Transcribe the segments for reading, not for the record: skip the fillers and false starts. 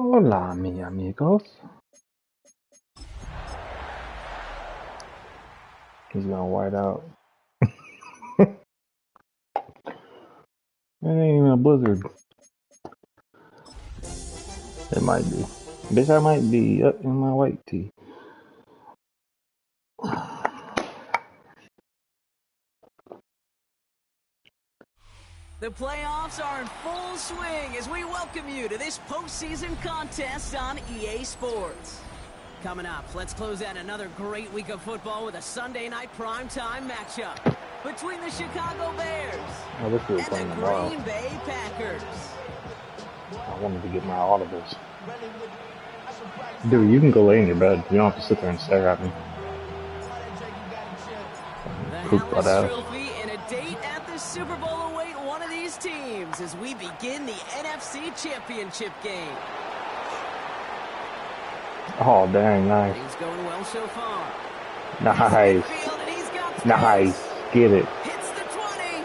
Hola, mi amigos. He's gonna white out. It ain't even a blizzard. It might be. Bitch, I might be up in my white tee. The playoffs are in full swing as we welcome you to this postseason contest on EA Sports. Coming up, let's close out another great week of football with a Sunday night primetime matchup between the Chicago Bears and the Green Bay Packers. I wanted to get my audibles. Dude, you can go lay in your bed. You don't have to sit there and stare at me. The Hallis Trophy and a date at the Super Bowl await one of these teams as we begin the NFC Championship game. Oh, dang, nice. He's going well so far. Nice. Nice. Get it. Hits the 20.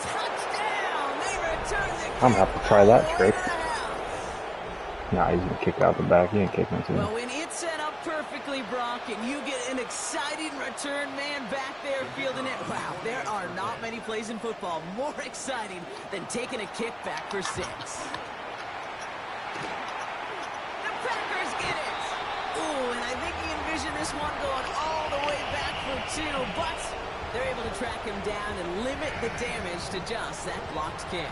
Touchdown. They return the kick. I'm gonna have to try that trick. Nah, he's gonna kick out the back. He ain't kicking it to me. Well, when it's set up perfectly, Brock, and you get an exciting return man back there fielding it, wow, there are not many plays in football more exciting than taking a kick back for 6. The Packers get it. Ooh, and I think he envisioned this one going all the way back for 2, but they're able to track him down and limit the damage to just that blocked kick.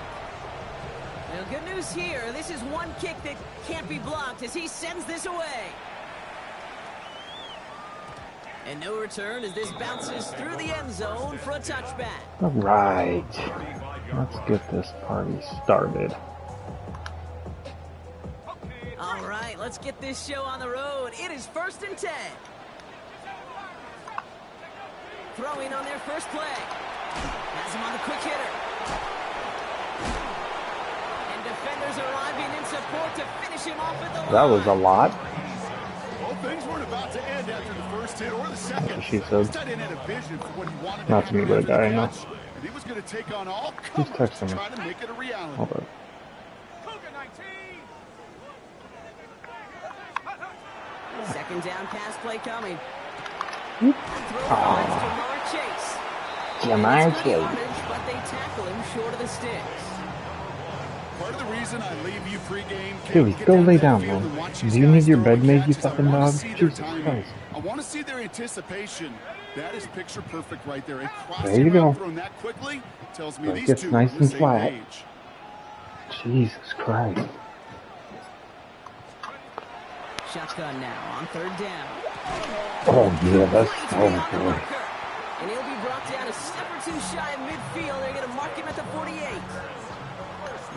Now, good news here. This is one kick that can't be blocked as he sends this away. And no return as this bounces through the end zone for a touchback. All right. Let's get this party started. All right, let's get this show on the road. It is 1st and 10. Throwing on their first play. Has him on the quick hitter. Defenders arriving in support to finish him off at the line. That was a lot. Well, things weren't about to end after the first hit or the second. She said. Had a vision for what he wanted Not to me, but a guy I know. And he was going to take on all He's comers texting to me. try to make it a reality. Hold on. Second down pass play coming. Oh. Chase. But they tackle him short of the sticks. Part of the reason I leave you pregame. Dude, go lay down, man. Do you need your bed made, you fucking dog? Jesus Christ. I want to see their anticipation. That is picture perfect right there. There you go. That quickly tells me So it these gets two nice are and the flat. same age. Jesus Christ. Shotgun now on 3rd down. Oh, yeah, that's so good. And he'll be brought down a step or 2 shy of midfield. They're going to mark him at the 48.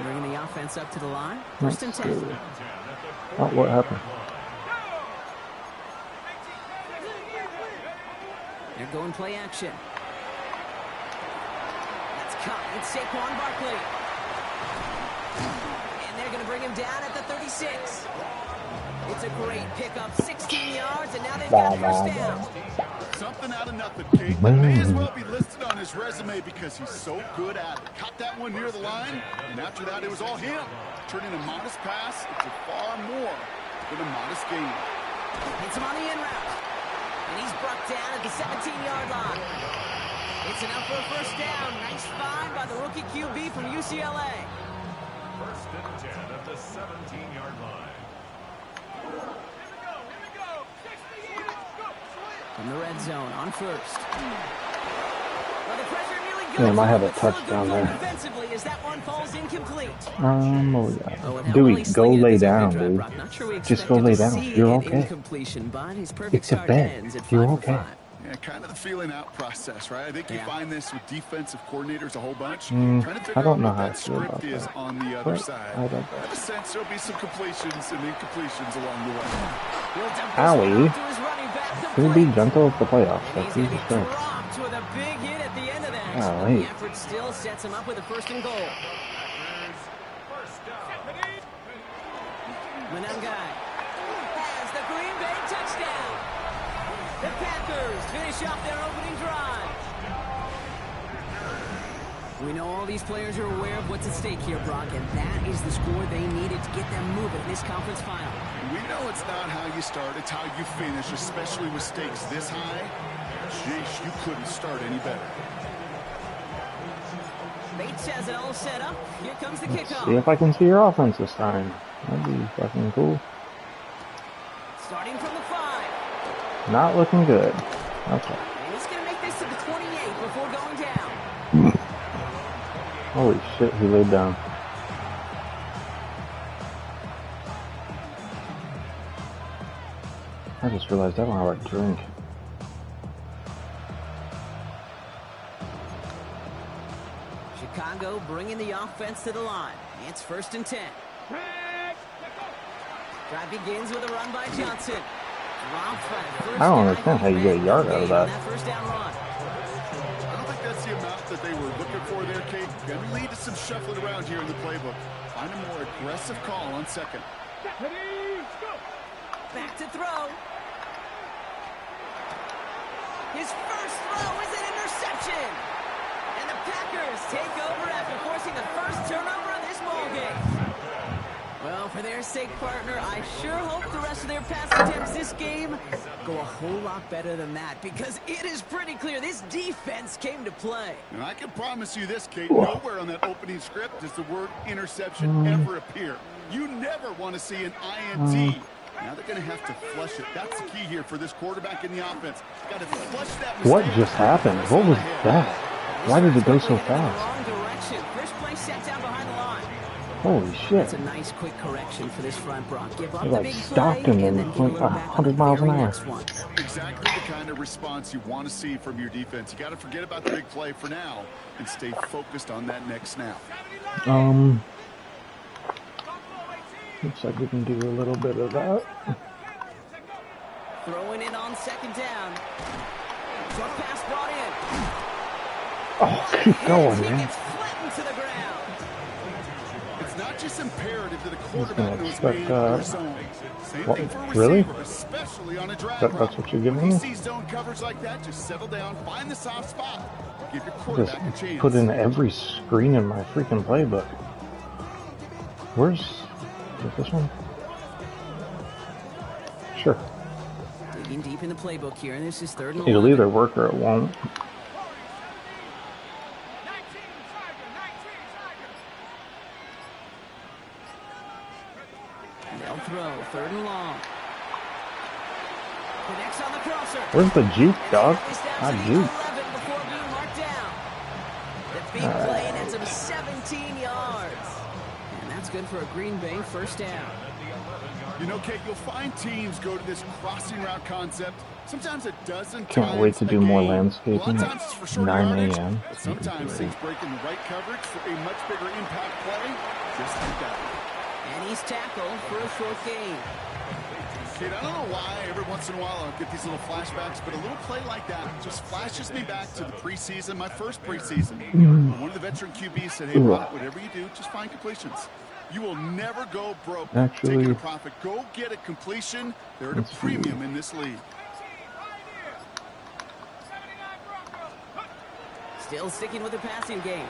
Bringing the offense up to the line. 1st and 10. Oh, what happened? They're going play action. That's caught. It's Saquon Barkley. And they're going to bring him down at the 36. It's a great pickup, 16 yards, and now they've got 1st down. Something out of nothing, Kate. That may as well be listed on his resume because he's so good at it. Caught that one near the line, and after that, it was all him. Turning a modest pass into far more than a modest gain. Hits him on the in route. And he's brought down at the 17-yard line. It's enough for a 1st down. Nice find by the rookie QB from UCLA. 1st and 10 at the 17-yard line. From the red zone on 1st. Damn, I have a touchdown there. Defensively as that one falls incomplete. Oh, yeah. Dewey, go lay down, dude. Just go lay down. You're okay. It's a bet. You're okay. Yeah, kind of the feeling out process, right? I think you find this with defensive coordinators a whole bunch. I don't know how to feel about that. Is on the other side. I don't I have a sense there'll be some completions and incompletions along the way. Howie. Can we be gentle at the playoffs? Like, Jesus Christ. With a big hit at the end of that. Golly. The effort still sets him up with a 1st and goal. Manangai has the Green Bay touchdown. The Packers finish off their opening drive. We know all these players are aware of what's at stake here, Brock, and that is the score they needed to get them moving in this conference final. We know it's not how you start, it's how you finish, especially with stakes this high. Jeez, you couldn't start any better. Bates has it all set up. Here comes the kickoff. See if I can see your offense this time. That'd be fucking cool. Starting from the 5. Not looking good. Okay. And he's going to make this to the 28 before going down. Holy shit, he laid down. I just realized I don't have a drink. Chicago bringing the offense to the line. It's 1st and 10. Drive begins with a run by Johnson. I don't understand how you get a yard out of that. First down run. I don't think that's the amount that they were looking for there, Kate. Going to lead to some shuffling around here in the playbook. Find a more aggressive call on 2nd. Back to throw. His first throw is an interception. And the Packers take over after forcing the first turnover of this ballgame. Well, for their sake, partner, I sure hope the rest of their pass attempts this game go a whole lot better than that, because it is pretty clear this defense came to play. And I can promise you this, Kate, nowhere on that opening script does the word interception ever appear. You never want to see an INT. Now they're going to have to flush it. That's the key here for this quarterback in the offense. Got to flush that mistake. What just happened? What was that? Why did it go so fast? Wrong direction. First play set down behind the line. Holy shit. That's a nice quick correction for this front, Brock. Give up They the like big stopped play him and and then went 100 miles an hour. Exactly the kind of response you want to see from your defense. You got to forget about the big play for now and stay focused on that next snap. Looks like we can do a little bit of that. Throwing it on 2nd down. Short pass brought in. Oh, keep going, man. Gets flattened to the ground. It's not just imperative to the quarterback who's expect, made their zone. Same what, thing for a really? receiver, especially on a drag That's route. what you're giving When you me? see zone coverage like that, just settle down, find the soft spot, give your Just quarterback a chance. put in every screen in my freaking playbook. Where's this one? Sure. Digging deep in the playbook here, and this is 3rd and 11. It'll either work or it won't. They'll throw 3rd and long. Connects on the crosser. Where's the juke, dog? Not Not juke. before being marked down. The big play nets him 17 yards. And that's good for a Green Bay 1st down. You know, Kate, you'll find teams go to this crossing route concept. Sometimes it doesn't. Can't wait to do more A lot landscaping of at times it's for shorter 9 yardage, a.m. but sometimes things break in the right coverage for a much bigger impact play. Just like that. And he's tackled for a short gain. Kate, I don't know why every once in a while I'll get these little flashbacks, but a little play like that just flashes me back to the preseason, my first preseason. One of the veteran QBs said, hey, Brock, whatever you do, just find completions. You will never go broke taking a profit. Go get a completion. They're at a premium in this league. Still sticking with the passing game.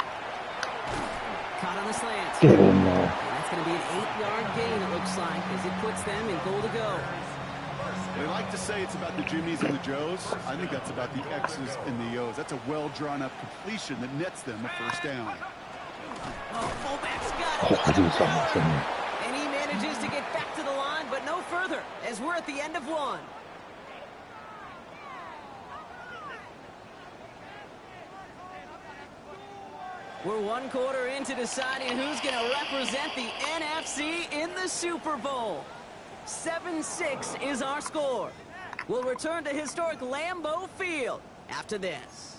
Caught on the slant. Get in there. And that's going to be an 8-yard gain, it looks like, as it puts them in goal to go. They like to say it's about the Jimmies and the Joes. I think that's about the X's and the O's. That's a well-drawn-up completion that nets them a 1st down. Oh, fullback's got it. Oh, And he manages to get back to the line, but no further, as we're at the end of 1. We're 1 quarter into deciding who's going to represent the NFC in the Super Bowl. 7-6 is our score. We'll return to historic Lambeau Field after this.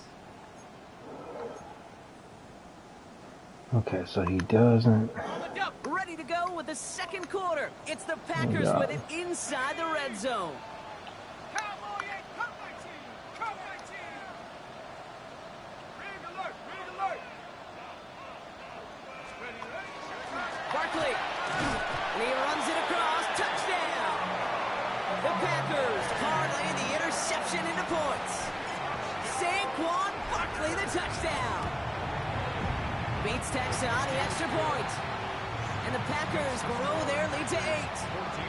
Okay, so he doesn't. Ready to go with the 2nd quarter. It's the Packers with it inside the red zone. Barkley. And he runs it across. Touchdown. The Packers parlaying the interception into points. Saquon Barkley, the touchdown. beats Texas on the extra point. And the Packers grow their lead to 8. 14,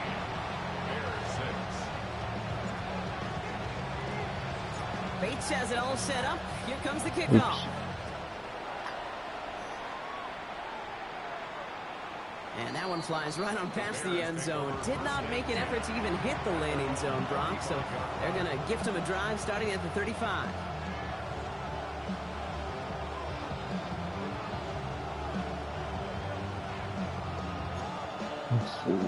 Bears 6. Bates has it all set up. Here comes the kickoff. And that one flies right on past the end zone. Did not make an effort to even hit the landing zone, Brock. So they're going to gift him a drive starting at the 35. Let's see.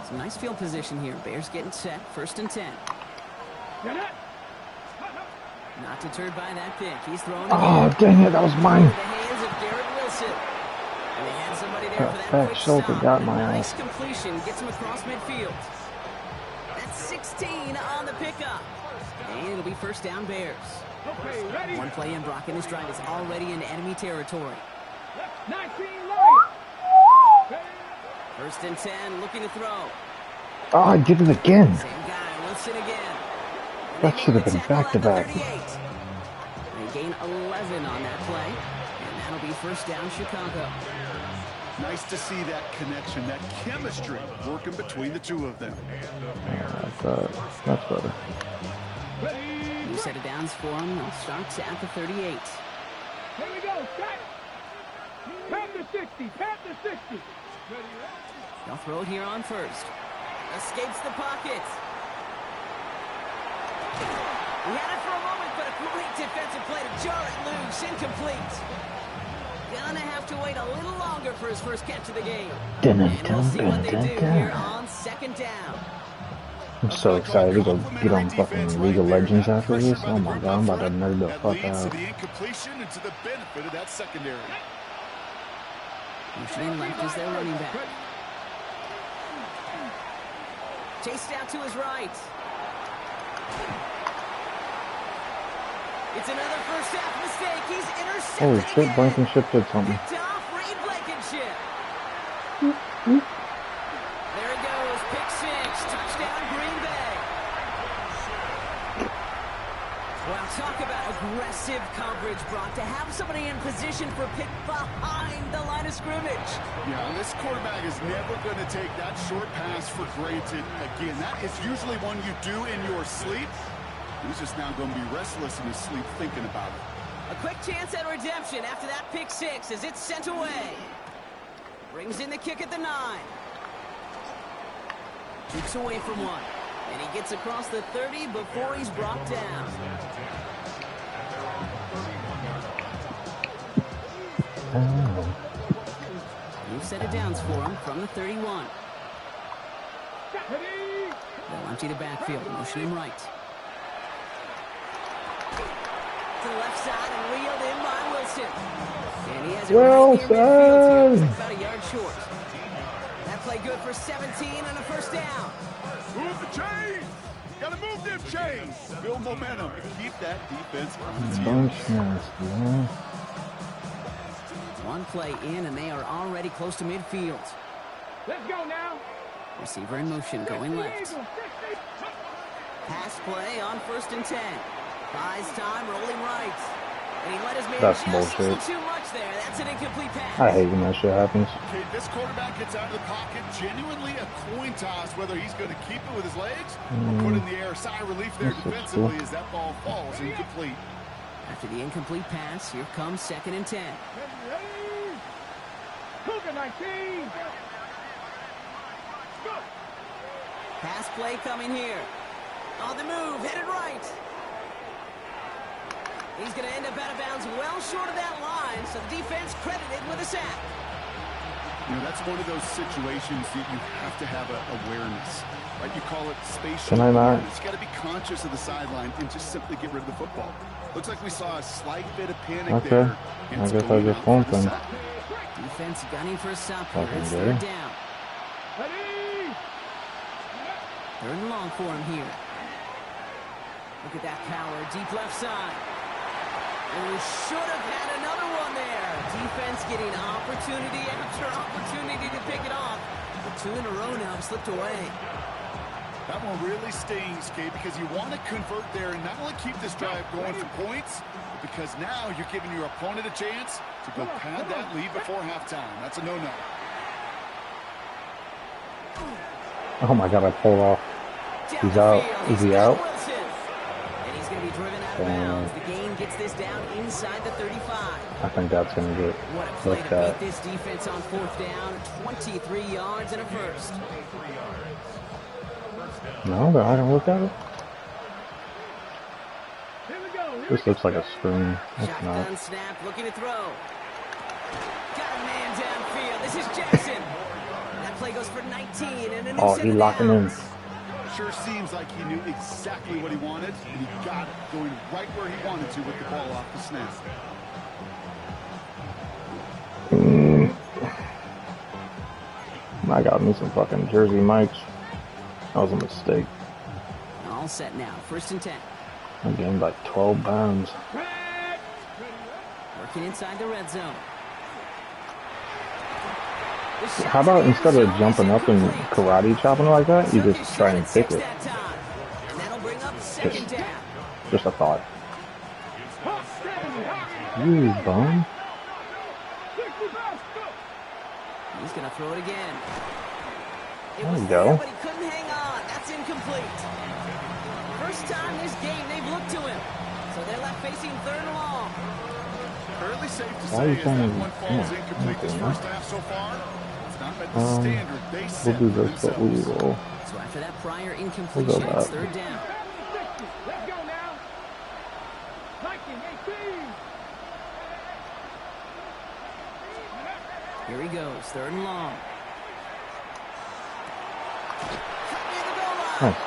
Some nice field position here. Bears getting set. 1st and 10. Not deterred by that pick. He's throwing it. Oh, dang it. That was mine. The hands of Garrett Wilson. And they had somebody there for that quick shoulder stop. got my Nice ass. completion. Gets him across midfield. That's 16 on the pickup. And it'll be 1st down Bears. Okay, ready. One play in, Brock, and this drive is already in enemy territory. 19 light. 1st and 10, looking to throw. Oh, I did it again. Same guy, Wilson again. And That they should make have the been tackle at the back-to-back. 38. They gain 11 on that play, and that'll be 1st down Chicago. Nice to see that connection, that chemistry working between the two of them. That's better. New set of downs for him. They'll start at the 38. Here we go. Set. Panther 60. Panther 60. They'll throw it here on 1st. Escapes the pocket. He had it for a moment, but a great defensive play to jar it loose. Incomplete. Gonna have to wait a little longer for his first catch of the game. And we'll see what they do here on 2nd down. I'm so excited to go get on fucking League of Legends after this. Oh my god, I'm about to nerd the fuck That leads to out. the incompletion and to the benefit of that secondary. Motioning left is their running back. Chased out to his right. It's another first half mistake. He's intercepted. Holy shit, again. Blankenship did something. Picked off Reed Blankenship. There he goes. Pick 6. Touchdown Green Bay. Well, talk about aggressive coverage, Brock. To have somebody in position for pick behind the line of scrimmage. Yeah, this quarterback is never going to take that short pass for granted again. That is usually one you do in your sleep. He's just now going to be restless in his sleep thinking about it. A quick chance at redemption after that pick 6 as it's sent away. Brings in the kick at the 9. Keeps away from one. And he gets across the 30 before he's brought down. New set of downs for him from the 31. They'll empty the backfield, motion him right. To the left side and reeled in by Wilson. And he has it right near midfield here, about a yard short. That play good for 17 and a 1st down. Move the chains! Gotta move them chains! Build momentum. Keep that defense on its heels. One play in and they are already close to midfield. Let's go now. Receiver in motion going left. Pass play on 1st and 10. Buys time, rolling right. And he let his man That's just bullshit. too much there. That's an incomplete pass. I hate when that shit happens. Okay, this quarterback gets out of the pocket, genuinely a coin toss, whether he's going to keep it with his legs or put it in the air. Sigh of relief there That's defensively cool. as that ball falls incomplete. After the incomplete pass, here comes 2nd and 10. Ready. Cougar 19. Go. Pass play coming here. On the move, headed right. He's going to end up out of bounds well short of that line, so the defense credited with a sack. You know, that's one of those situations that you have to have awareness, right? You call it spatial Can I not? awareness. You got to be conscious of the sideline and just simply get rid of the football. Looks like we saw a slight bit of panic Okay. there. I guess I just won't then. Defense gunning for a stop here. Fucking It's good. 3rd down. Ready. 3rd and long for him here. Look at that power, deep left side. And we should have had another one there. Defense getting opportunity after opportunity to pick it off. But 2 in a row now have slipped away. That one really stings, Kate, because you want to convert there and not only keep this drive going for points, but because now you're giving your opponent a chance to go pad that lead before halftime. That's a no-no. Oh my God, I pulled off. He's out. Is he out? And he's going to be driven out of bounds. The game gets this down inside the 35. I think that's going to get What a play looked to at. beat this defense on 4th down. 23 yards and a first. No, but I don't look at it. Here we go. This looks like a screen. It's Shotgun not. snap, looking to throw. Got a man downfield. This is Jackson. That play goes for 19 and a new Oh, set he of locking in. downs. Sure seems like he knew exactly what he wanted, and he got it, going right where he wanted to with the ball off the snap. I got me some fucking Jersey Mikes. That was a mistake. All set now. 1st and 10. I gained like 12 pounds. Working inside the red zone. How about instead of jumping up and karate chopping like that, you just try and pick it? Just a thought. You bum. He's going to throw it again. There you go. But he couldn't hang on. That's incomplete. First time this game they've looked to him. So they're left facing 3rd and long. Fairly safe to Why are you say as trying that to- one falls yeah, incomplete this okay, first half so far. It's not met the standard they set We'll do for this, but we themselves. will. So after that prior incompletion, back. it's 3rd down. Let's go now. Viking 18. Here he goes, 3rd and long. Cut near the goal line. Nice.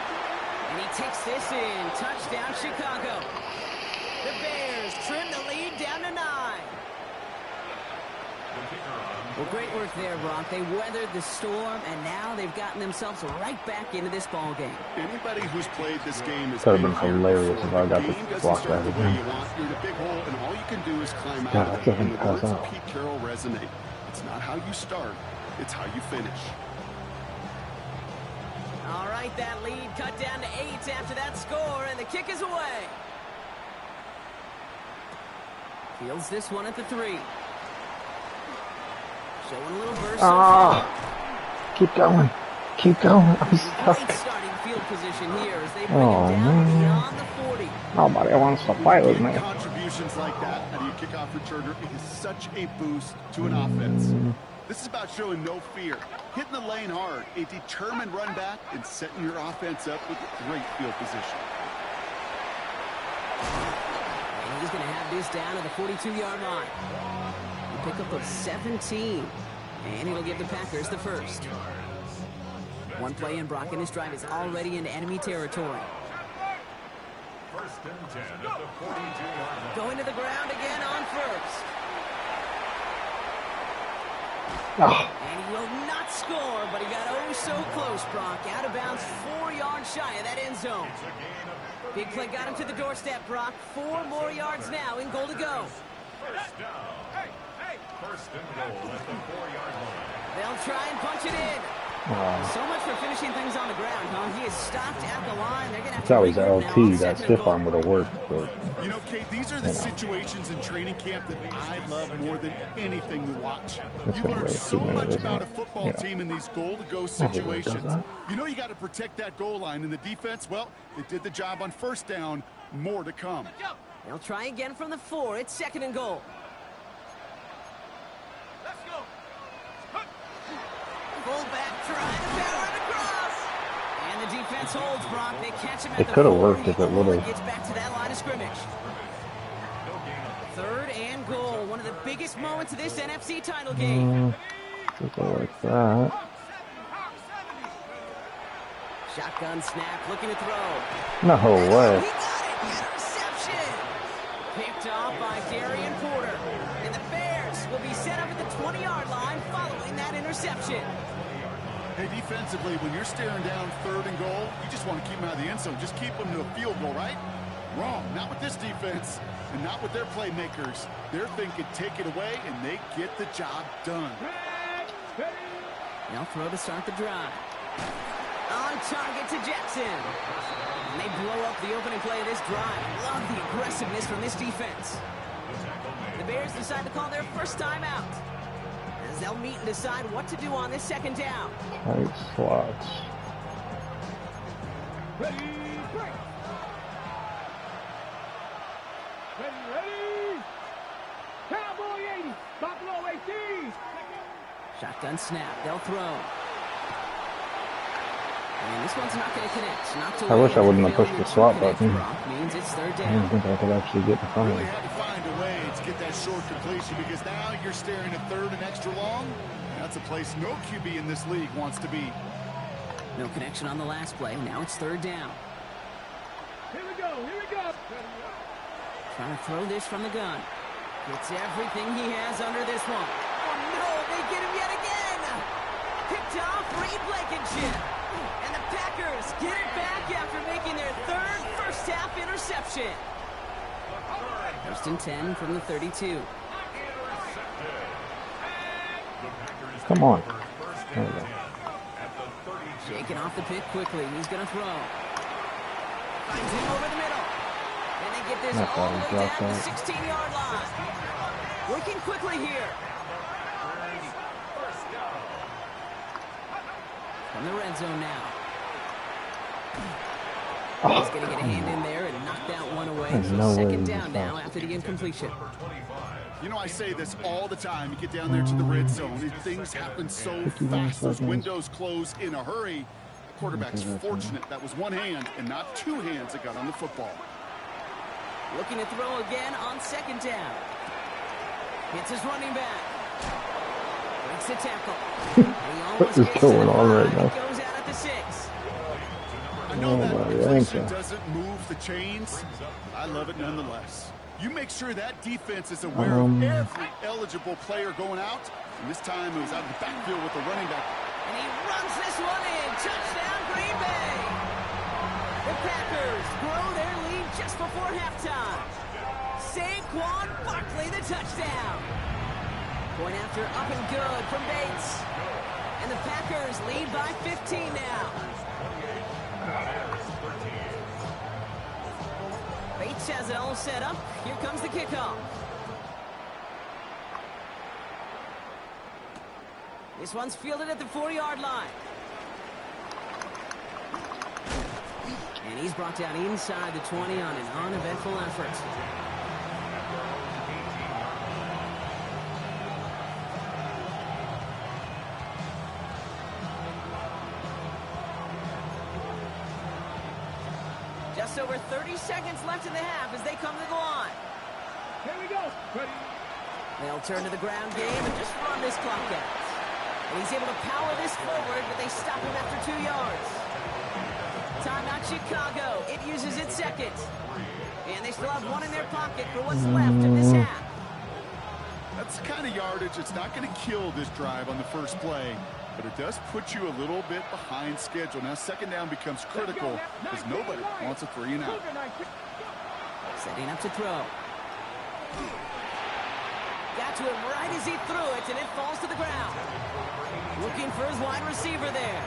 And he takes this in. Touchdown, Chicago. The Bears trim the lead down to 9. Well, great work there, Brock. They weathered the storm, and now they've gotten themselves right back into this ball game. Anybody who's played this game has Could've been here hilarious before. if I got The to game doesn't block start that the way again. you want. You're in a big hole, and all you can do is climb God, out I of it. can't And the pass words of out. Pete Carroll resonate. It's not how you start, it's how you finish. All right, that lead cut down to 8 after that score, and the kick is away. Fields this one at the 3. Showing a little burst. Keep going. Keep going. I'm Great stuck. starting field position here as they bring Oh, him down man. beyond the 40. Nobody wants to fight with me. Getting contributions like that out of your kickoff returner is such a boost to an offense. This is about showing no fear, hitting the lane hard, a determined run back, and setting your offense up with great field position. And he's going to have this down at the 42-yard line. A pickup of 17. And he'll give the Packers the first. One play in, Brock, and this drive is already into enemy territory. 1st and 10 at the 42-yard line. Going to the ground again on first. Oh, And he will not score, but he got oh so close, Brock. Out of bounds, 4 yards shy of that end zone. Big play got him to the doorstep, Brock. 4 more yards now in goal to go. First down. 1st and goal at the 4-yard line. They'll try and punch it in. So much for finishing things on the ground, huh? He is stopped at the line. They're going to have it's to always regroup now on LT. That 2nd and stiff goal. arm would have worked. But You know, Kate, these are the situations in training camp that I love more than anything to watch. That's You gonna learn go so 2 minutes, much isn't about it? a football Yeah. team in these goal-to-go does situations. that. You know you got to protect that goal line, and the defense, well, they did the job on 1st down. More to come. They'll try again from the 4. It's 2nd and goal. Let's go. Fullback trying to power it across. And the defense holds, Brock. They catch him at It the could have 4. worked if it He would've. gets back to that line of scrimmage. 3rd and goal. One of the biggest moments of this NFC title game. just like that. Shotgun snap, looking to throw. No He way. got it! Interception! Picked off by Darian Porter. And the Bears will be set up at the 20-yard line following that interception. Hey, defensively, when you're staring down 3rd and goal, you just want to keep them out of the end zone. Just keep them to a field goal, right? Wrong. Not with this defense and not with their playmakers. They're thinking take it away, and they get the job done. They'll throw to start the drive. On target to Jackson. And they blow up the opening play of this drive. Love the aggressiveness from this defense. The Bears decide to call their first timeout, as they'll meet and decide what to do on this second down. Tight slots. Ready, break. Ready. Cowboy 80. Buffalo 18. Shotgun snap. They'll throw. And this one's not going to connect. Not to I wish I wouldn't have pushed the slot button. Means it's third I down. didn't think I could actually get in front of Really it. had to find a way to get that short completion, because now you're staring at third and extra long. That's a place no QB in this league wants to be. No connection on the last play. Now it's third down. Here we go. Trying to throw this from the gun. Gets everything he has under this one. Oh no, they get him yet again. Picked off Reed Blankenship. And the Packers get it back after making their third first half interception. First and 10 from the 32. Come on. There we go. Shaking off the pick quickly. He's going to throw. Finds him over the middle. And they get this Not all the bad, way dropped down to that. the 16-yard line. Working quickly here. From the red zone now. He's going to get a hand in there and knock that one away. There's So no way second he's down now fast. after the incompletion. You know, I say this all the time. You get down there to the red zone, and things happen so fast. Those windows close in a hurry. The quarterback's fortunate that was one hand and not two hands that got on the football. Looking to throw again on second down. Hits his running back. Breaks the tackle. And he almost is gets going to the on right 5. now? He goes out at the 6. I know Oh, that my inflation God. doesn't move the chains. I love it nonetheless. You make sure that defense is aware of every eligible player going out. And this time it was out of the backfield with the running back. And he runs this one in. Touchdown, Green Bay. The Packers grow their lead just before halftime. Saquon Barkley, the touchdown. Point after up and good from Bates. And the Packers lead by 15 now. Bates has it all set up. Here comes the kickoff. This one's fielded at the 4-yard line. And he's brought down inside the 20 on an uneventful effort. Just over 30 seconds left in the half as they come to the line. Here we go. Ready. They'll turn to the ground game and just run this clock out. And he's able to power this forward, but they stop him after 2 yards. Timeout Chicago. It uses its second. And they still have one in their pocket for what's left of this half. That's the kind of yardage it's not going to kill this drive on the first play, but it does put you a little bit behind schedule. Now second down becomes critical because nobody wants a 3 and out. Setting up to throw. Got to him right as he threw it, and it falls to the ground. Looking for his wide receiver there.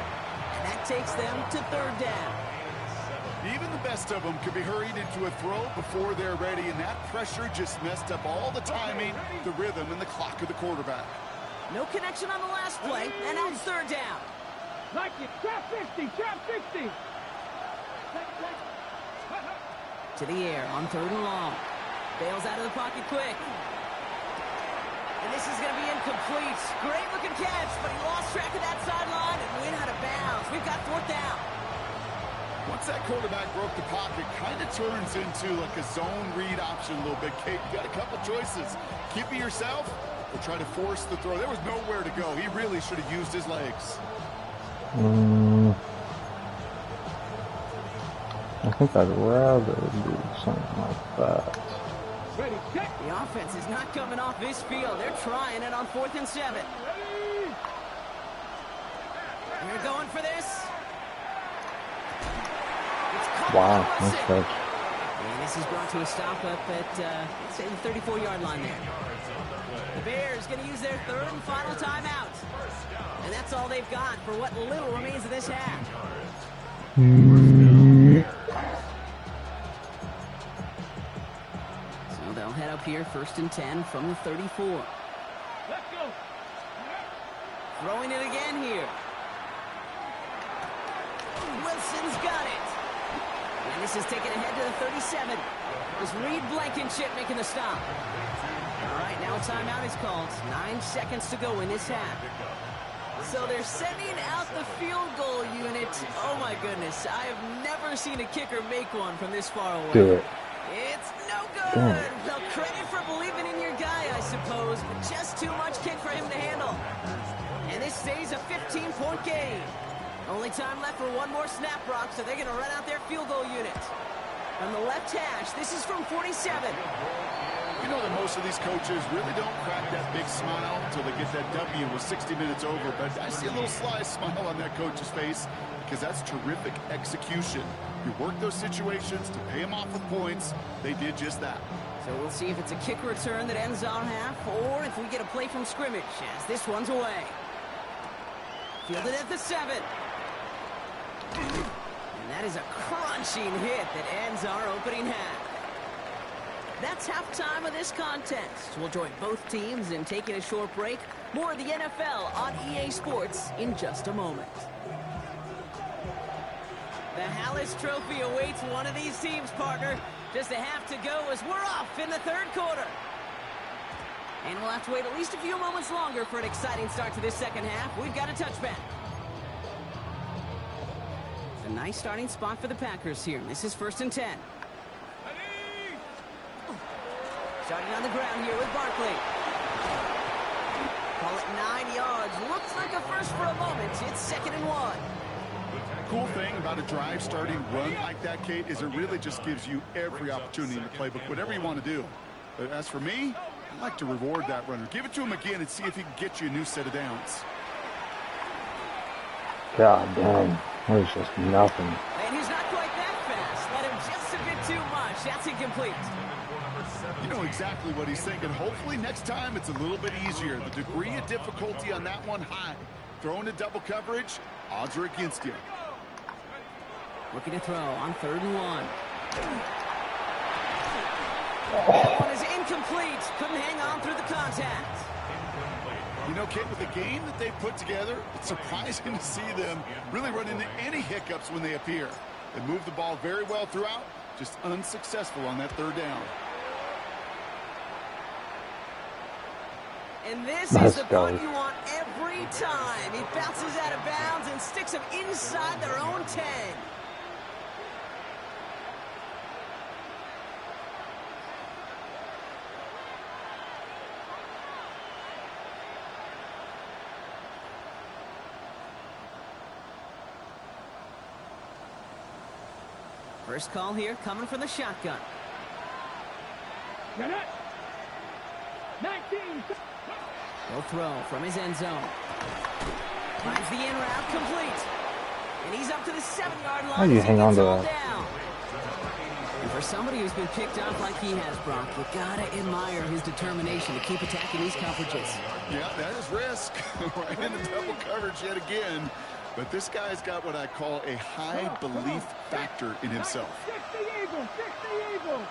And that takes them to third down. Even the best of them could be hurried into a throw before they're ready, and that pressure just messed up all the timing, the rhythm, and the clock of the quarterback. No connection on the last play, and now it's third down. Like it. Trap 50. Trap 50. To the air on third and long. Bails out of the pocket quick. And this is going to be incomplete. Great looking catch, but he lost track of that sideline and went out of bounds. We've got fourth down. Once that quarterback broke the pocket, kind of turns into like a zone read option a little bit. Kate, you got a couple choices. Keep it yourself or try to force the throw. There was nowhere to go. He really should have used his legs. I think I'd rather do something like that. Ready. Check. The offense is not coming off this field. They're trying it on 4th and 7. Ready. They're going for this. It's caught Wow, by nice Wilson. catch. And this is brought to a stop up at, let's say, the 34-yard line there. The Bears going to use their third and final timeout. And that's all they've got for what little remains of this half. So they'll head up here, 1st and 10 from the 34. Let's go. Throwing it again here. Wilson's got it. And this is taken ahead to the 37. It's Reed Blankenship making the stop. All right, now timeout is called. 9 seconds to go in this half. So they're sending out the field goal unit. Oh, my goodness. I have never seen a kicker make one from this far away. Do it. It's no good. Well, credit for believing in your guy, I suppose, but just too much kick for him to handle. And this stays a 15-point game. Only time left for one more snap, Brock, so they're going to run out their field goal unit. On the left hash, this is from 47. You know that most of these coaches really don't crack that big smile until they get that W with 60 minutes over, but I see a little sly smile on that coach's face because that's terrific execution. You work those situations to pay them off with points. They did just that. So we'll see if it's a kick return that ends our half, or if we get a play from scrimmage, as this one's away. Fielded at the 7. And that is a crunching hit that ends our opening half. That's halftime of this contest. We'll join both teams in taking a short break. More of the NFL on EA Sports in just a moment. The Hallis Trophy awaits one of these teams, partner. Just a half to go as we're off in the 3rd quarter. And we'll have to wait at least a few moments longer for an exciting start to this 2nd half. We've got a touchback. A nice starting spot for the Packers here. This is 1st and 10. Starting on the ground here with Barkley. Call it 9 yards. Looks like a first for a moment. It's 2nd and 1. Cool thing about a drive starting run like that, Kate, is it really just gives you every opportunity in the playbook, whatever you want to do. But as for me, I like to reward that runner. Give it to him again and see if he can get you a new set of downs. God damn. There's just nothing. And he's not quite that fast. Let him just a bit too much. That's incomplete. You know exactly what he's thinking. Hopefully next time it's a little bit easier. The degree of difficulty on that one high. Throwing a double coverage, odds are against you. Looking to throw on 3rd and 1. That one is incomplete. Couldn't hang on through the contact. You know, Kate, with the game that they put together, it's surprising to see them really run into any hiccups when they appear. They move the ball very well throughout, just unsuccessful on that 3rd down. And this is the punt you want every time. He bounces out of bounds and sticks them inside their own 10. First call here coming from the shotgun. Get it. 19. He'll throw from his end zone. Finds the in route complete. And he's up to the 7-yard line. How do you hang on to that? Down. And for somebody who's been picked off like he has, Brock, you gotta admire his determination to keep attacking these coverages. Yeah, that is risk. Right into double coverage yet again. But this guy's got what I call a high belief factor in himself. 60 Eagles, 60 Eagles.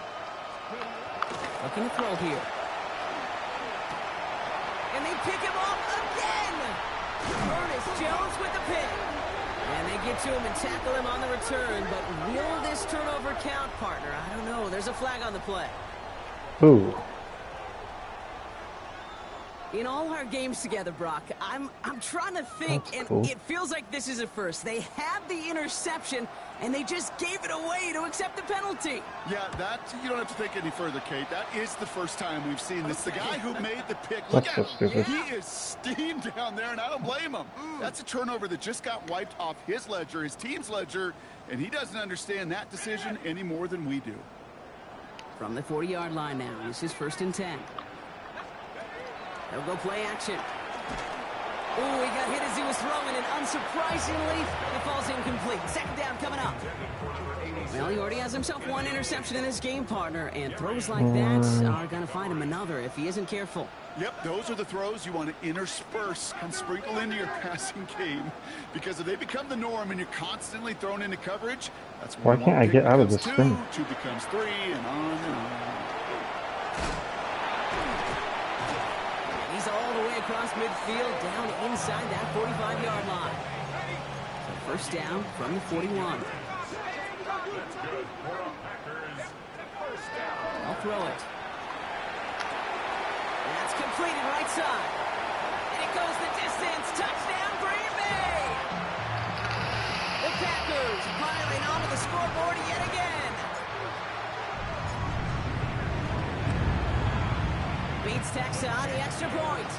Looking to throw here. And they pick him off again. Ernest Jones with the pick. And they get to him and tackle him on the return. But will this turnover count, partner? I don't know. There's a flag on the play. Ooh. In all our games together, Brock, I'm trying to think, That's and cool. it feels like this is a first. They had the interception, and they just gave it away to accept the penalty. Yeah, that you don't have to think any further, Kate. That is the first time we've seen this. The guy who made the pick, look That's at so him. stupid. He is steamed down there, and I don't blame him. That's a turnover that just got wiped off his ledger, his team's ledger, and he doesn't understand that decision any more than we do. From the 40-yard line now, this is 1st and 10. They'll go play action. Oh, he got hit as he was throwing, and unsurprisingly, it falls incomplete. Second down coming up. Well, he already has himself one interception in his game, partner, and throws like that are going to find him another if he isn't careful. Yep, those are the throws you want to intersperse and sprinkle into your passing game. Because if they become the norm and you're constantly thrown into coverage, that's when why can't I get out of the scrimmage? 2 becomes 3, and on and on. He's all the way across midfield, down inside that 45-yard line. So first down from the 41. I'll throw it. That's completed right side. And it goes the distance. Touchdown, Green Bay! The Packers piling onto the scoreboard yet again. Beats Texas on the extra point.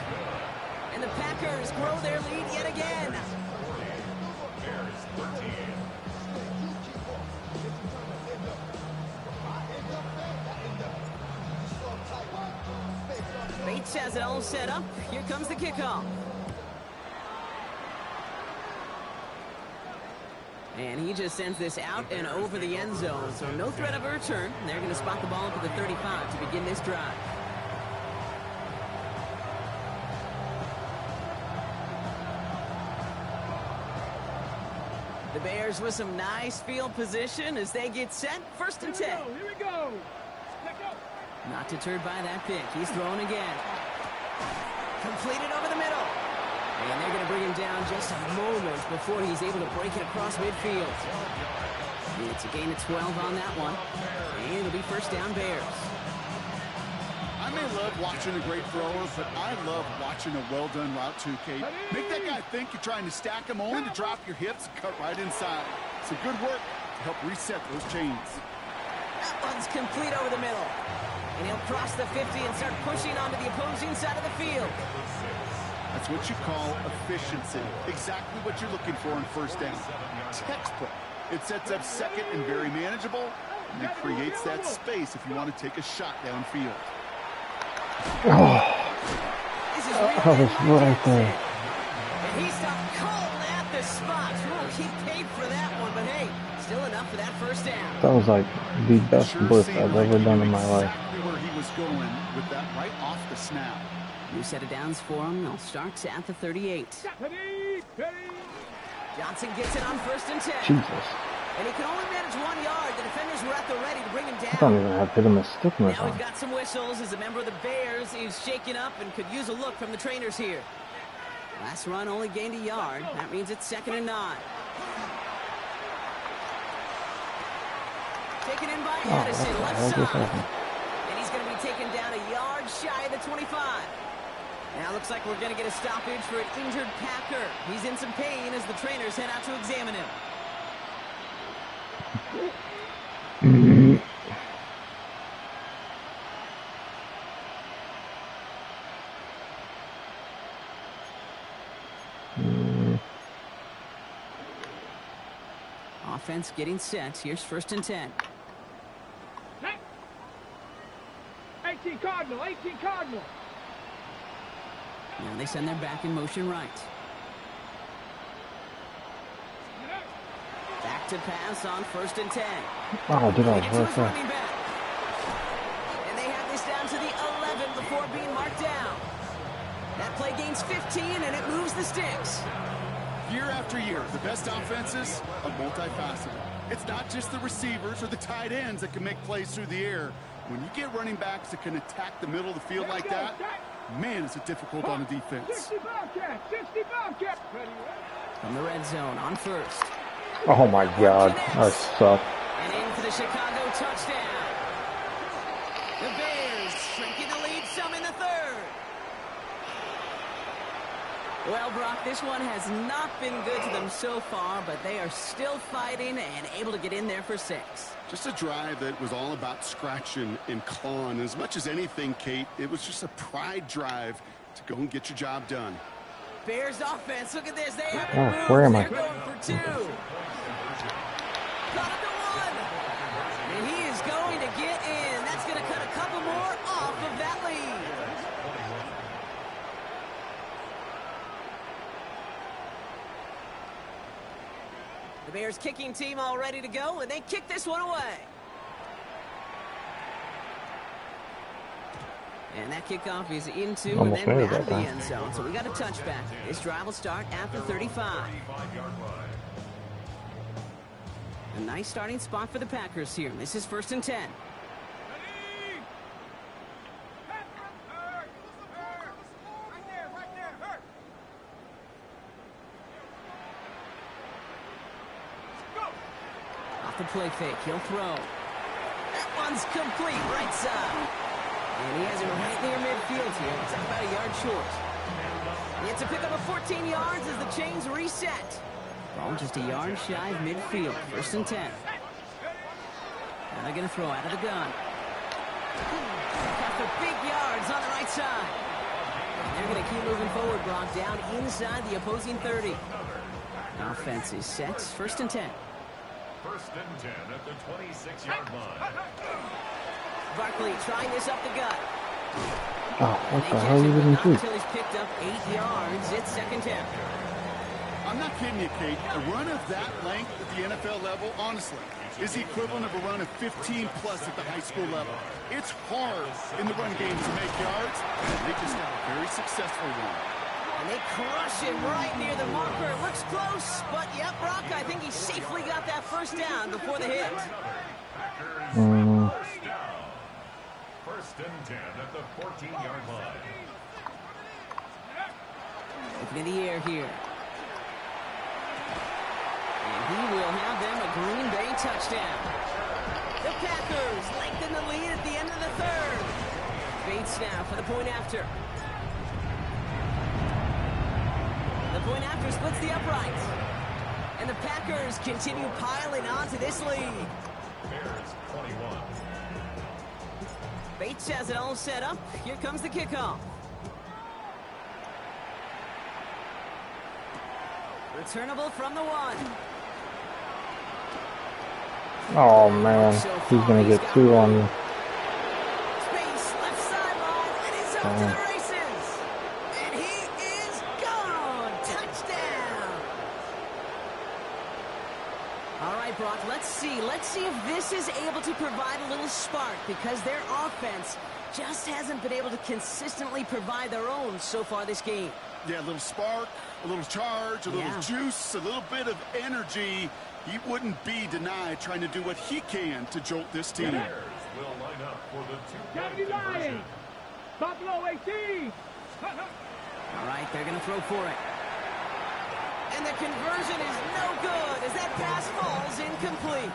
And the Packers grow their lead yet again. Bates has it all set up. Here comes the kickoff. And he just sends this out and over the end zone. So no threat of a return. They're going to spot the ball up at the 35 to begin this drive. The Bears with some nice field position as they get set. First and 10. Here we go. Not deterred by that pick. He's throwing again. Completed over the middle. And they're going to bring him down just a moment before he's able to break it across midfield. It's a gain of 12 on that one. And it'll be first down Bears. I may love watching a great thrower, but I love watching a well-done route too, Kate. Make that guy think you're trying to stack him only to drop your hips and cut right inside. So good work to help reset those chains. That one's complete over the middle. And he'll cross the 50 and start pushing onto the opposing side of the field. That's what you call efficiency. Exactly what you're looking for in first down. Textbook. It sets up second and very manageable, and it creates that space if you want to take a shot downfield. This is right there. And he stopped cold at the spot. He paid for that one, but hey, still enough for that first down. That was like the best blitz I've ever done in my life. Exactly where he was going with that right off the snap. New set of downs for him. They'll start at the 38. Johnson gets it on first and 10. Jesus. And he can only manage 1 yard. The defenders were at the ready to bring him down. I don't even have to hit him with stiffness Now on. we've got some whistles as a member of the Bears is shaking up and could use a look from the trainers here. Last run only gained a yard. That means it's 2nd and 9. Taken in by Addison, left side. And he's going to be taken down a yard shy of the 25. Now looks like we're going to get a stoppage for an injured Packer. He's in some pain as the trainers head out to examine him. Offense getting set. Here's first and 10. 18 Cardinal, 18 Cardinal. Now they send their back in motion right. Back to pass on first and 10. Oh, did I? And they have this down to the 11 before being marked down. That play gains 15 and it moves the sticks. Year after year, the best offenses are multifaceted. It's not just the receivers or the tight ends that can make plays through the air. When you get running backs that can attack the middle of the field like that, man, is it difficult on a defense. 65 catch. From the red zone on first. Oh my God, I suck. And in for the Chicago touchdown. The Bears shrinking the lead some in the third. Well, Brock, this one has not been good to them so far, but they are still fighting and able to get in there for 6. Just a drive that was all about scratching and clawing. As much as anything, Kate, it was just a pride drive to go and get your job done. Bears offense, look at this. They have Oh, it moved. where am I? They're going for 2. Got him to 1. And he is going to get in. That's going to cut a couple more off of that lead. The Bears kicking team all ready to go, and they kick this one away. And that kickoff is into Almost and then made it out of the that end zone. So we got a touchback. This drive will start after 35. A nice starting spot for the Packers here. This is 1st and 10. Off the play fake, he'll throw. That one's complete, right side. And he has it right near midfield here. It's about a yard short. It's a pickup of 14 yards as the chains reset. Ball just a yard shy of midfield. 1st and 10. Now they're going to throw out of the gun. After big yards on the right side. And they're going to keep moving forward, Brock, down inside the opposing 30. Offense is set. 1st and 10. 1st and 10 at the 26-yard line. Barkley trying this up the gut. Oh, what the hell you didn't do? Until he's picked up 8 yards. It's 2nd down. I'm not kidding you, Kate. A run of that length at the NFL level, honestly, is the equivalent of a run of 15-plus at the high school level. It's hard in the run game to make yards, and they just had a very successful one. And they crush him right near the marker. Looks close, but yep, Brock, I think he safely got that 1st down before the hit. 1st and 10 at the 14-yard line. Looking in the air here. And he will have them a Green Bay touchdown. The Packers lengthen the lead at the end of the 3rd. Bates now for the point after. The point after splits the uprights. And the Packers continue piling on to this lead. Bears 21. Bates has it all set up. Here comes the kickoff. Returnable from the 1. Oh man, he's gonna get 2 on you. Space, left sideline, and he's off to the races. And he is gone. Touchdown. All right, Brock, let's see. Let's see if this is able to provide a little spark, because their offense just hasn't been able to consistently provide their own so far this game. Yeah, a little spark, a little charge, a little juice, a little bit of energy. He wouldn't be denied trying to do what he can to jolt this team. Bears will line up for the 2-point 79. conversion. Buffalo 18. All right, they're going to throw for it. And the conversion is no good as that pass falls incomplete.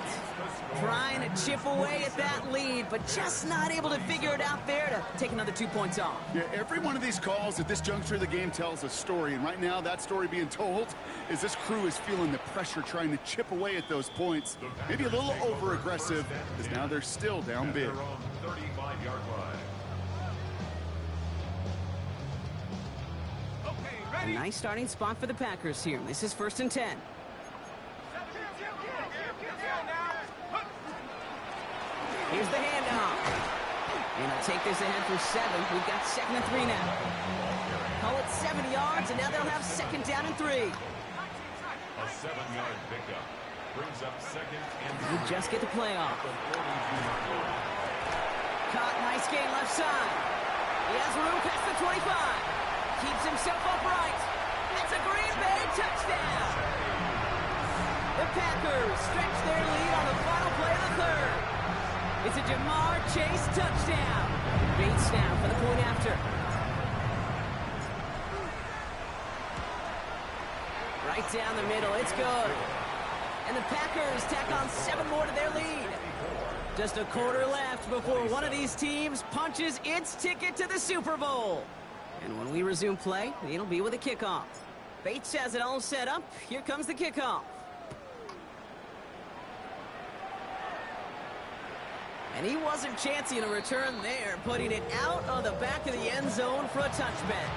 Trying to chip away at that lead, but just not able to figure it out there to take another 2 points off. Yeah, every one of these calls at this juncture of the game tells a story, and right now that story being told is this crew is feeling the pressure trying to chip away at those points. Maybe a little over-aggressive, because now they're still down big. 35-yard line. A nice starting spot for the Packers here. This is 1st and 10. Here's the handoff. And they'll take this ahead for 7. We've got 2nd and 3 now. Call it 7 yards, and now they'll have 2nd down and 3. A 7-yard pickup brings up 2nd and 3. You just get the playoff. Caught, nice gain left side. He has room past the 25. Keeps himself upright. That's a Green Bay touchdown. The Packers stretch their lead on the final play of the 3rd. It's a Jamar Chase touchdown. Bates now for the point after. Right down the middle, it's good. And the Packers tack on 7 more to their lead. Just a quarter left before one of these teams punches its ticket to the Super Bowl. And when we resume play, it'll be with a kickoff. Bates has it all set up. Here comes the kickoff. And he wasn't chancing a return there, putting it out on the back of the end zone for a touchback.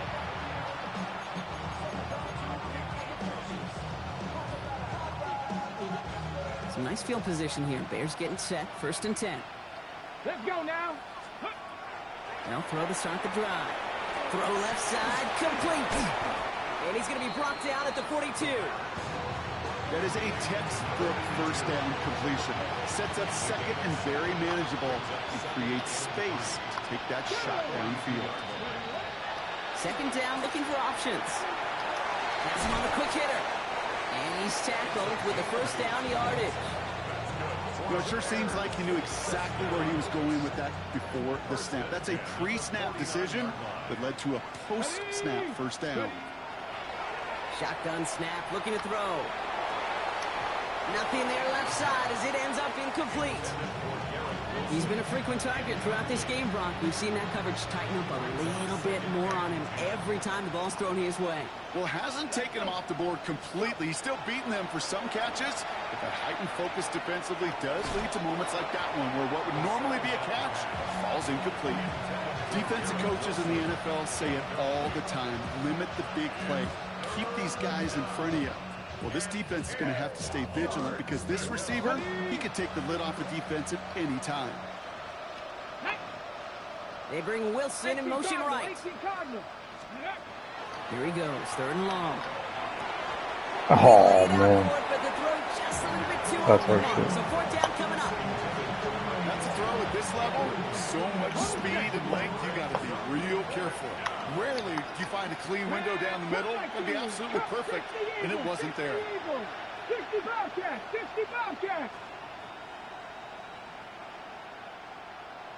Some nice field position here. Bears getting set. 1st and 10. Let's go now. They'll throw to start the drive. Throw left side, complete. And he's going to be brought down at the 42. That is a textbook first down completion. Sets up second and very manageable and creates space to take that shot downfield. Second down, looking for options. That's him on the quick hitter. And he's tackled with the first down yardage. Well, it sure seems like he knew exactly where he was going with that before the snap. That's a pre-snap decision that led to a post-snap first down. Shotgun snap, looking to throw. Nothing there left side as it ends up incomplete. He's been a frequent target throughout this game, Brock. We've seen that coverage tighten up a little bit more on him every time the ball's thrown his way. Well, hasn't taken him off the board completely. He's still beating them for some catches, but that heightened focus defensively does lead to moments like that one where what would normally be a catch falls incomplete. Defensive coaches in the NFL say it all the time. Limit the big play. Keep these guys in front of you. Well, this defense is going to have to stay vigilant because this receiver, he could take the lid off the defense at any time. They bring Wilson in motion right. Here he goes, third and long. Oh, man. That's our shit. So fourth down coming up. That's a throw at this level. So much speed and length, you got to be real careful. Rarely do you find a clean window down the middle. It'd be absolutely perfect, and it wasn't there. 60 Bobcats! 60 Bobcats!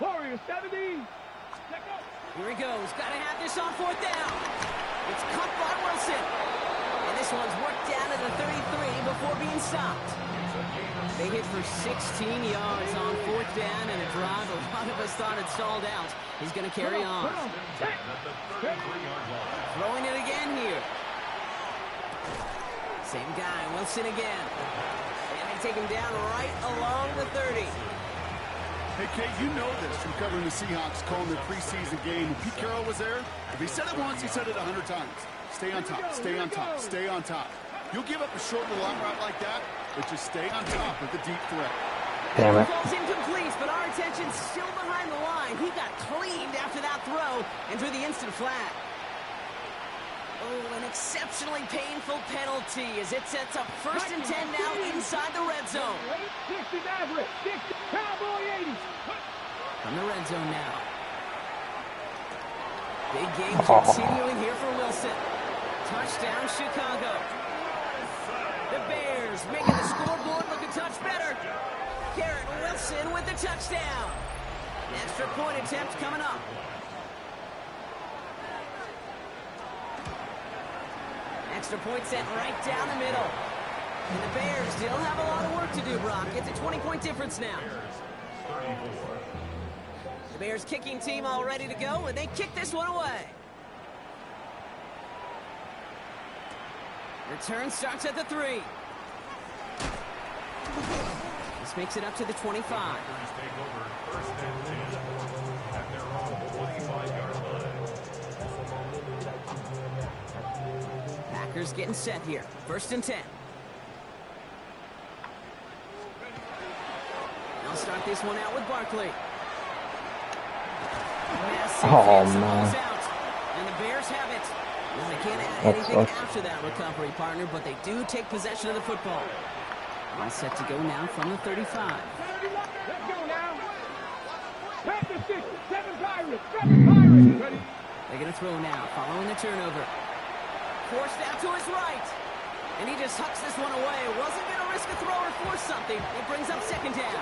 Warriors 70. Here he goes. Got to have this on fourth down. It's caught by Wilson. And this one's worked down at the 33 before being stopped. They hit for 16 yards on fourth down and a drive a lot of us thought had stalled out. He's going to carry on. Throwing it again here. Same guy, Wilson again. And they take him down right along the 30. Hey, Kate, you know this from covering the Seahawks, calling their preseason game. When Pete Carroll was there, if he said it once, he said it 100 times. Stay on top, stay on top, stay on top. You'll give up a short little out route like that, but just stay on top of the deep threat. Damn it. Ball's incomplete, but our attention's still behind the line. He got cleaned after that throw and drew the instant flag. Oh, an exceptionally painful penalty as it sets up first and 10 now inside the red zone. 60 Maverick, 60 Cowboy 80. From the red zone now. Big game continuing here for Wilson. Touchdown, Chicago. The Bears making the scoreboard look a touch better. Garrett Wilson with the touchdown. Extra point attempt coming up. Extra point sent right down the middle. And the Bears still have a lot of work to do, Brock. It's a 20-point difference now. The Bears kicking team all ready to go, and they kick this one away. Return starts at the 3. This makes it up to the 25. Packers getting set here. First and 10. I'll start this one out with Barkley. Oh, man. And the Bears have it. Well, they can't add anything after that recovery, partner, but they do take possession of the football. All set to go now from the 35. Let's go now. Panther 6, 7 Pirates, 7 Pirates. Ready? They're going to throw now, following the turnover. Forced out to his right. And he just hucks this one away. Wasn't going to risk a throw or force something. It brings up second down.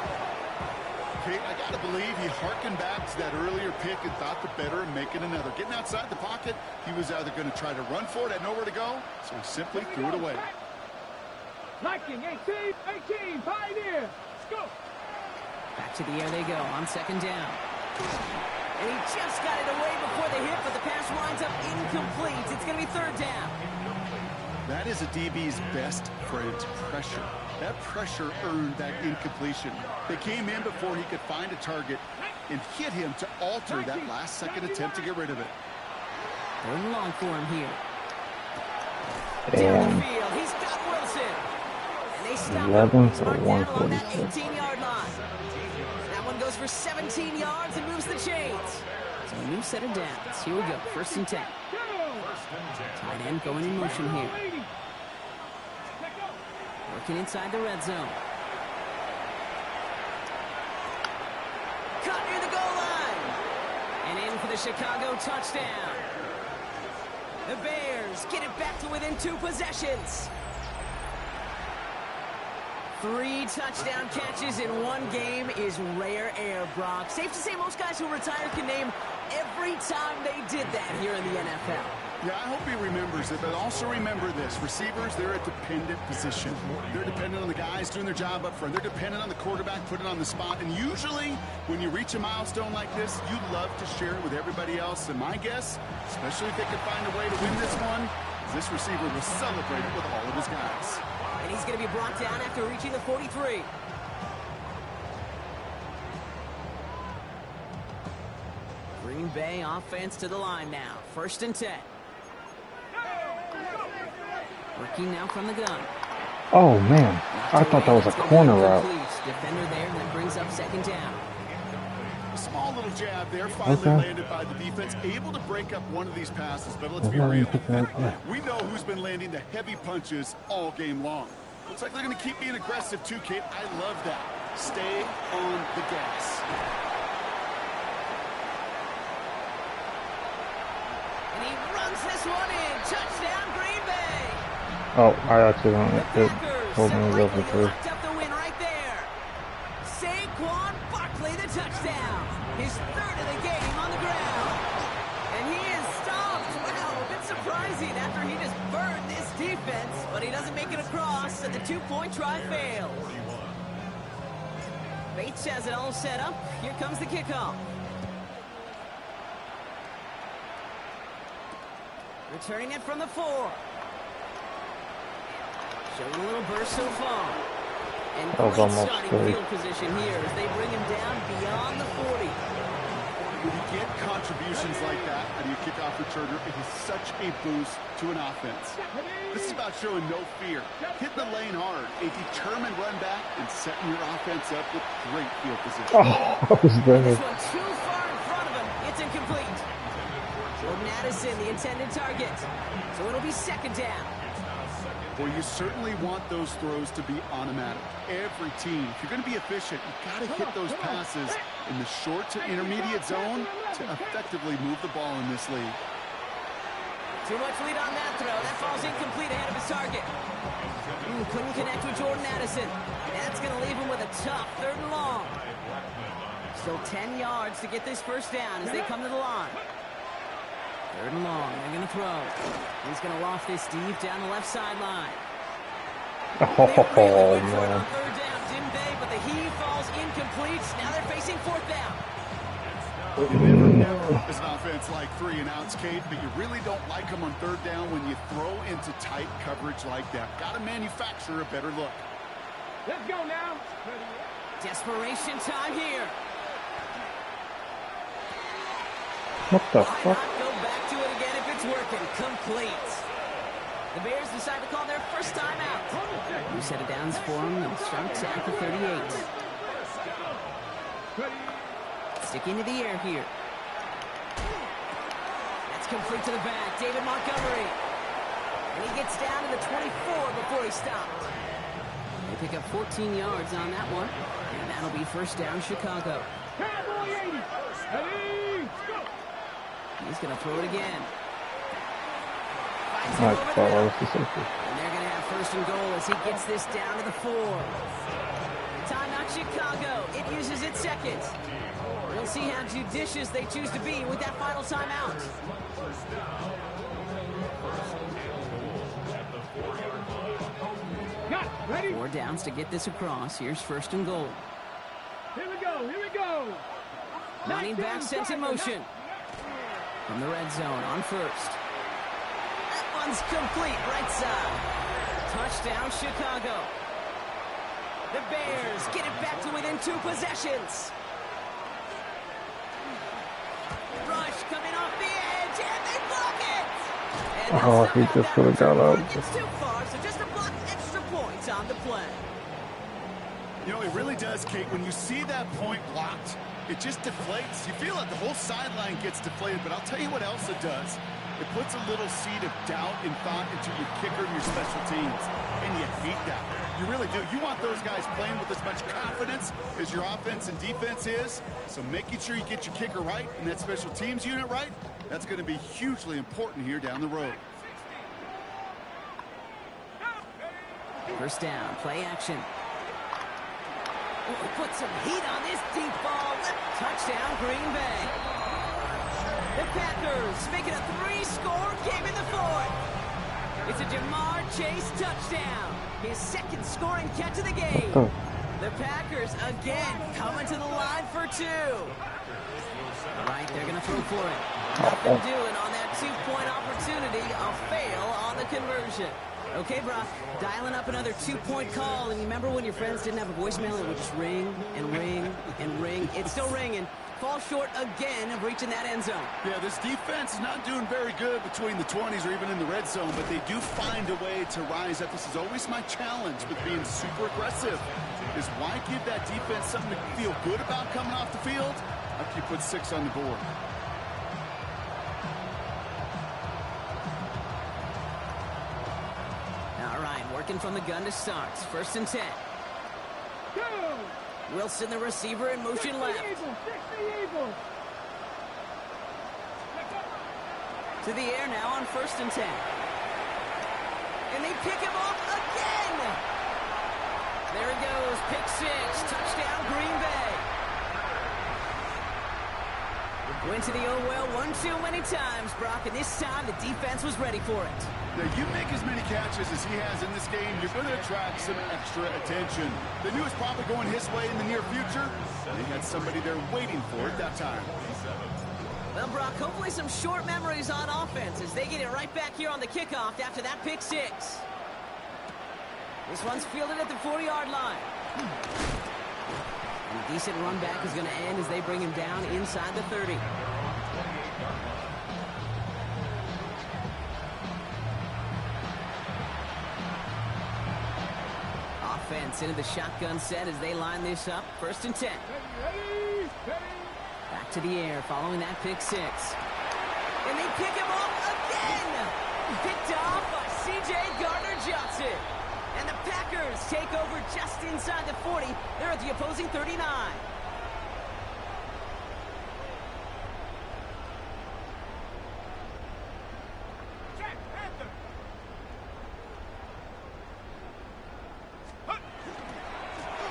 Kate, I got to believe he harkened back to that earlier pick and thought the better of making another. Getting outside the pocket, he was either going to try to run for it, had nowhere to go, so he simply threw it away. Viking 18, Pioneer. Let's go. Back to the air they go on second down. And he just got it away before the hit, but the pass winds up incomplete. It's going to be third down. That is a DB's best friend, pressure. That pressure earned that incompletion. They came in before he could find a target and hit him to alter that last-second attempt to get rid of it. Third and long for him here. Damn. Down the field, he's got Wilson. And they stop 11 him. for Marked down along that 146. 18-yard line. That one goes for 17 yards and moves the chains. So a new set of downs. Here we go, first and 10. Tight end going in motion here. Working inside the red zone. Caught near the goal line. And in for the Chicago touchdown. The Bears get it back to within 2 possessions. 3 touchdown catches in 1 game is rare air, Brock. Safe to say most guys who retire can name every time they did that here in the NFL. Yeah, I hope he remembers it, but also remember this. Receivers, they're a dependent position. They're dependent on the guys doing their job up front. They're dependent on the quarterback putting on the spot. And usually, when you reach a milestone like this, you love to share it with everybody else. And my guess, especially if they can find a way to win this one, this receiver will celebrate it with all of his guys. And he's going to be brought down after reaching the 43. Green Bay offense to the line now. 1st and 10. Working now from the gun. Oh, man. I thought that was a corner route. Defender there, that brings up 2nd down. A small little jab there, finally landed by the defense. Able to break up one of these passes, but let's be real. We know who's been landing the heavy punches all game long. Looks like they're going to keep being aggressive too, Kate. I love that. Stay on the gas. And he runs this one in. Touchdown, Green Bay. Oh, I accidentally told me to go for 3. Locked up the win right there. Saquon Barkley, the touchdown. His 3rd of the game on the ground. And he is stopped. Wow, a bit surprising after he just burned this defense. But he doesn't make it across, and the 2-point try fails. Bates has it all set up. Here comes the kickoff. Returning it from the 4. Showing a little burst so far. And great starting field position here as they bring him down beyond the 40. When you get contributions like that out of your kickoff returner, it is such a boost to an offense. This is about showing no fear. Hit the lane hard, a determined run back, and setting your offense up with great field position. Oh, that was bad. This one too far in front of him. It's incomplete. Jordan Addison, the intended target. So it'll be 2nd down. Well, you certainly want those throws to be automatic. Every team, if you're going to be efficient, you've got to hit those passes in the short to intermediate zone to effectively move the ball in this league. Too much lead on that throw. That falls incomplete ahead of his target. Couldn't connect with Jordan Addison. That's going to leave him with a tough 3rd and long. Still 10 yards to get this 1st down as they come to the line. 3rd and long. They're going to throw. He's going to loft this deep down the left sideline. Oh, man. On 3rd man. down, didn't they? But the heave falls incomplete. Now they're facing 4th down. As an offense like 3 and outs, Kate, but you really don't like them on 3rd down when you throw into tight coverage like that. Got to manufacture a better look. Let's go now. Desperation time here. What the Why fuck? not go back to it again if it's working? Complete. The Bears decide to call their 1st time out. New set of downs for them and starts at the 38. Sticking to the air here. That's complete to the back. David Montgomery. And he gets down to the 24 before he stopped. They pick up 14 yards on that one. And that'll be 1st down Chicago. Cowboy 80. Ready, go. He's going to throw it again. I thought I was the safety. And they're going to have 1st and goal as he gets this down to the 4. Timeout Chicago. It uses its 2nd. We'll see how judicious they choose to be with that final timeout. Got it. Ready? 4 downs to get this across. Here's 1st and goal. Here we go. Here we go. Running back sent in motion. From the red zone on 1st. That one's complete right side. Touchdown Chicago. The Bears get it back to within 2 possessions. Rush coming off the edge, and they block it! And Oh, he just could have got out. It's too far, so just a block extra points on the play. You know, it really does, Kate. When you see that point blocked, It just deflates. You feel like the whole sideline gets deflated, but I'll tell you what else it does. It puts a little seed of doubt and thought into your kicker and your special teams, and you hate that. You really do. You want those guys playing with as much confidence as your offense and defense is, so making sure you get your kicker right and that special teams unit right, that's going to be hugely important here down the road. First down, play action. Put some heat on this deep ball. Touchdown, Green Bay. The Packers make it a 3-score game in the fourth. It's a Jamar Chase touchdown. His second scoring catch of the game. Oh. The Packers again coming to the line for 2. All right, they're going to throw for it. Nothing doing on that 2-point opportunity. A fail on the conversion. Okay, Brock, dialing up another 2-point call, and remember when your friends didn't have a voicemail, it would just ring and ring and ring. It's still ringing. Fall short again of reaching that end zone. Yeah, this defense is not doing very good between the 20s or even in the red zone, but they do find a way to rise up. This is always my challenge with being super aggressive, is why give that defense something to feel good about coming off the field after you put 6 on the board. Working from the gun to start. First and 10. Wilson, the receiver, in motion left. To the air now on first and 10. And they pick him off again. There he goes. Pick 6. Touchdown, Green Bay. Went to the oh-well one too many times, Brock, and this time the defense was ready for it. Now, you make as many catches as he has in this game, you're going to attract some extra attention. They knew it was probably going his way in the near future. They had somebody there waiting for it that time. Well, Brock, hopefully some short memories on offense as they get it right back here on the kickoff after that pick 6. This one's fielded at the 40-yard line. And a decent run back is going to end as they bring him down inside the 30. Offense into the shotgun set as they line this up. First and 10. Back to the air following that pick 6. And they pick him off again. Picked off by C.J. Gardner-Johnson. And the Packers take over just inside the 40. They're at the opposing 39.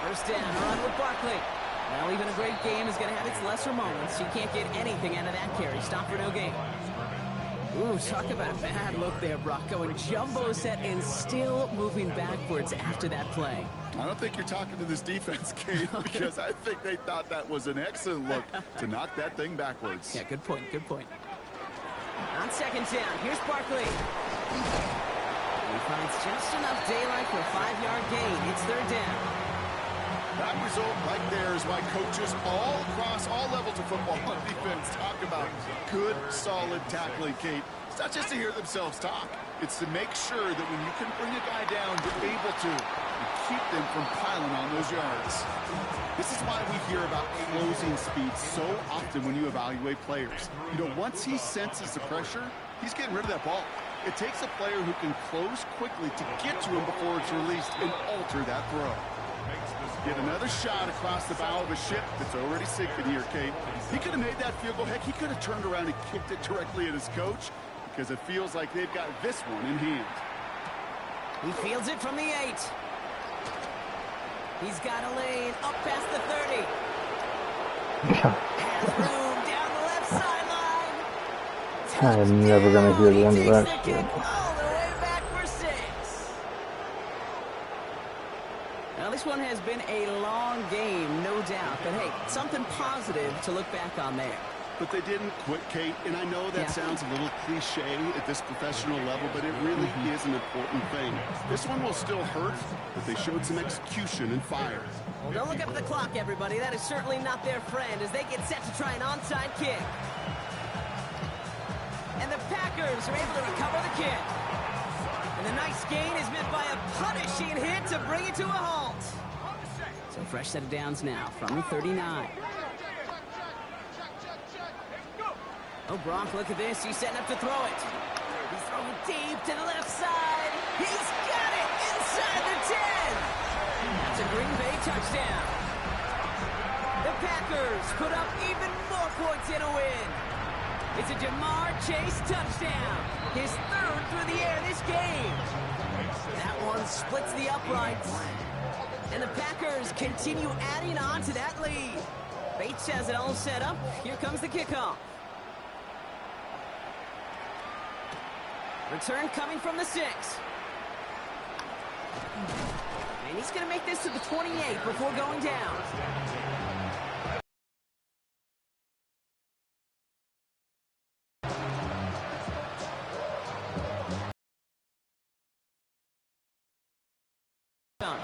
First down, run with Barkley. Well, even a great game is going to have its lesser moments. You can't get anything out of that carry. Stop for no gain. Ooh, talk about a bad look there, Brock. Going jumbo set and still moving backwards after that play. I don't think you're talking to this defense, Kate, because I think they thought that was an excellent look to knock that thing backwards. Yeah, good point, good point. On second down, here's Barkley. He finds just enough daylight for a 5-yard gain. It's third down. That result right there is why coaches all across all levels of football on defense talk about good, solid tackling, Kate. It's not just to hear themselves talk. It's to make sure that when you can bring a guy down, you're able to and keep them from piling on those yards. This is why we hear about closing speed so often when you evaluate players. You know, once he senses the pressure, he's getting rid of that ball. It takes a player who can close quickly to get to him before it's released and alter that throw. Get another shot across the bow of a ship that's already sinking here, Kate. He could have made that field goal. Heck, he could have turned around and kicked it directly at his coach because it feels like they've got this one in hand. He fields it from the 8. He's got a lane up past the 30. Has room down the left sideline. I'm never going to hear the end of that. All the way back for 6. Now, this one has been a long game, no doubt. But, hey, something positive to look back on there. But they didn't quit, Kate, and I know that sounds a little cliche at this professional level, but it really is an important thing. This one will still hurt, but they showed some execution and fire. Well, don't look up at the clock, everybody. That is certainly not their friend as they get set to try an onside kick. And the Packers are able to recover the kick. And the nice gain is met by a punishing hit to bring it to a halt. So fresh set of downs now from the 39. Oh, Brock, look at this. He's setting up to throw it. He's throwing deep to the left side. He's got it inside the 10. That's a Green Bay touchdown. The Packers put up even more points in a win. It's a Jamar Chase touchdown. His third through the air this game. That one splits the uprights. And the Packers continue adding on to that lead. Bates has it all set up. Here comes the kickoff. Return coming from the 6. And he's going to make this to the 28 before going down.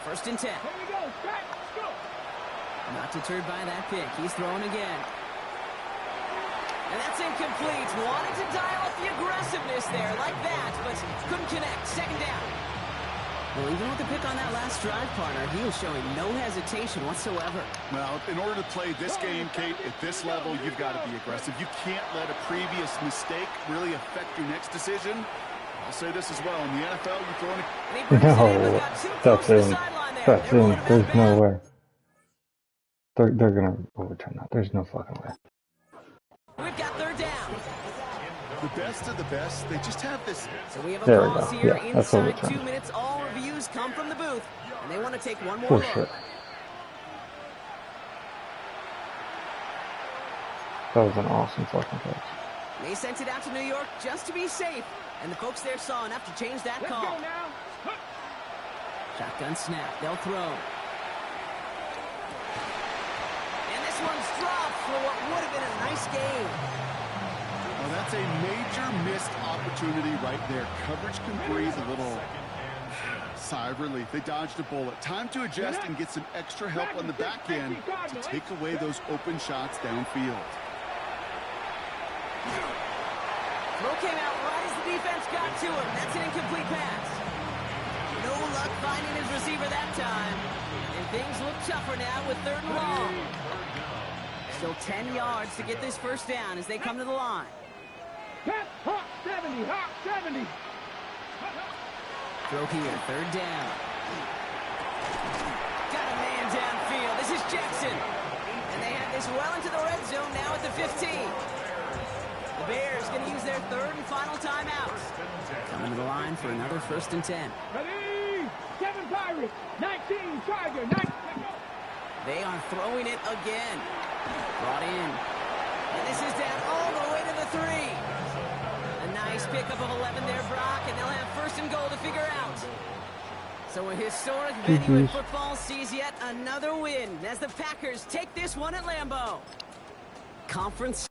First and 10. Here we go, Scott. Let's go. Not deterred by that pick. He's throwing again. And that's incomplete. Wanted to dial up the aggressiveness there like that, but couldn't connect. Second down. Well, even with the pick on that last drive, partner, he was showing no hesitation whatsoever. Well, in order to play this game, Kate, at this level, you've got to be aggressive. You can't let a previous mistake really affect your next decision. I'll say this as well. In the NFL, you're throwing No, that's in. That's in. There's no way. They're gonna overturn that. There's no fucking way. We've got third down. the best of the best. They just have this. So we have a There we pause go. here. Yeah, that's Inside overtime. 2 minutes, all reviews come from the booth, and they want to take one more Oh look. shit. That was an awesome fucking catch. They sent it out to New York just to be safe, and the folks there saw enough to change that Let's call. go now. Shotgun snap. They'll throw. And this one's dropped for what would have been a nice game. Well, that's a major missed opportunity right there. Coverage can breathe a little sigh of relief. They dodged a bullet. Time to adjust and get some extra help on the back end to take away those open shots downfield. Throw came out right as the defense got to him. That's an incomplete pass. No luck finding his receiver that time. And things look tougher now with third and long. Still 10 yards to get this first down as they come to the line. Pep, hot 70, hot 70. Throw here, third down. Got a man downfield. This is Jackson. And they have this well into the red zone now at the 15. The Bears going to use their third and final timeout. Coming to the line for another first and 10. Ready? 7 Pirates, 19 Tiger, 19. They are throwing it again. Brought in. And this is down all the way to the 3. A nice pickup of 11 there, Brock, and they'll have first and goal to figure out. So a historic venue in football sees yet another win as the Packers take this one at Lambeau. Conference